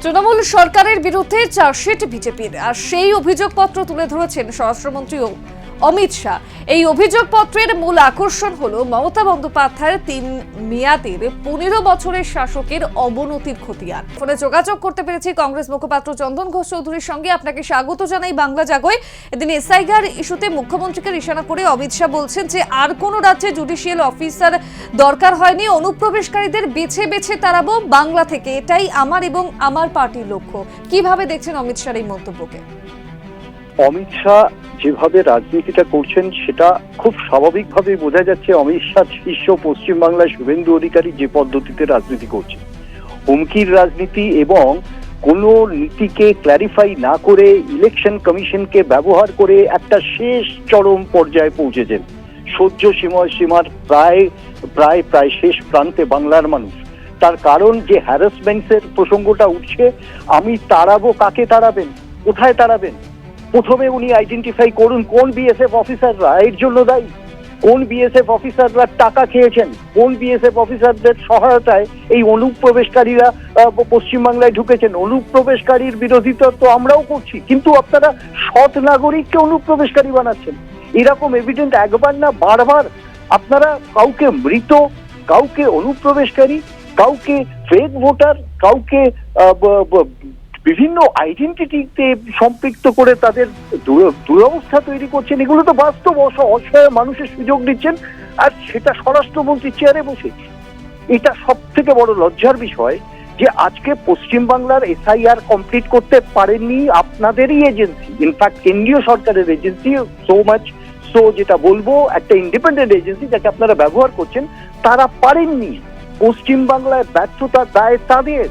তৃণমূল সরকারের বিরুদ্ধে চার্জশিট বিজেপির, আর সেই অভিযোগপত্র তুলে ধরেছেন স্বরাষ্ট্রমন্ত্রী অমিত শাহ। এই অভিযোগপত্রের মূল আকর্ষণ হলো মমতা বন্দ্যোপাধ্যায়ের 3 মেয়াদের 15 বছরের শাসকের অবনতির খতিয়ান। ফোনে যোগাযোগ করতে পেরেছি কংগ্রেস মুখপাত্র চন্দন ঘোষ চৌধুরীর সঙ্গে। আপনাকে স্বাগত জানাই বাংলা জাগোয়। এদিন এসআইআর ইস্যুতে মুখ্যমন্ত্রীকে নিশানা করে অমিত শাহ বলছেন যে আর কোনো রাজ্যে জুডিশিয়াল অফিসার দরকার হয়নি, অনুপ্রবেশকারীদের বেছে বেছে তাড়াবো বাংলা থেকে, এটাই আমার এবং আমার পার্টির লক্ষ্য। কিভাবে দেখছেন অমিত শাহর এই মন্তব্যকে? অমিত শাহ যেভাবে রাজনীতিটা করছেন সেটা খুব স্বাভাবিকভাবে বোঝা যাচ্ছে। অমিত শাহ শিষ্য পশ্চিমবাংলায় শুভেন্দু অধিকারী যে পদ্ধতিতে রাজনীতি করছে, হুমকির রাজনীতি এবং কোনো নীতিকে ক্ল্যারিফাই না করে ইলেকশন কমিশনকে ব্যবহার করে একটা শেষ চরম পর্যায়ে পৌঁছেছেন। সহ্য সীমার প্রায় শেষ প্রান্তে বাংলার মানুষ। তার কারণ যে হ্যারাসমেন্টের প্রসঙ্গটা উঠছে, আমি তাড়াবো, কাকে তাড়াবেন, কোথায় তাড়াবেন? প্রথমে উনি আইডেন্টিফাই করুন কোন বিএসএফ অফিসাররা এর জন্য দায়ী, কোন বিএসএফ অফিসাররা টাকা খেয়েছেন, কোন বিএসএফ অফিসারদের সহায়তায় এই অনুপ্রবেশকারীরা পশ্চিমবাংলায় ঢুকেছেন। অনুপ্রবেশকারীর বিরোধিতা তো আমরাও করছি, কিন্তু আপনারা সৎ নাগরিককে অনুপ্রবেশকারী বানাচ্ছেন। এরকম এভিডেন্ট একবার না বারবার আপনারা কাউকে মৃত, কাউকে অনুপ্রবেশকারী, কাউকে ফেক ভোটার, কাউকে বিভিন্ন আইডেন্টিটিতে সম্পৃক্ত করে তাদের দুরবস্থা তৈরি করছেন। এগুলো তো বাস্তব অসহায় মানুষের সুযোগ দিচ্ছেন, আর সেটা স্বরাষ্ট্রমন্ত্রীর চেয়ারে বসে। এটা সব থেকে বড় লজ্জার বিষয় যে আজকে পশ্চিমবাংলার এসআইআর কমপ্লিট করতে পারেননি আপনাদেরই এজেন্সি, ইনফ্যাক্ট কেন্দ্রীয় সরকারের এজেন্সি। যেটা বলবো, একটা ইন্ডিপেন্ডেন্ট এজেন্সি যাকে আপনারা ব্যবহার করছেন, তারা পারেননি। পশ্চিমবাংলায় ব্যর্থতার দায় তাদের।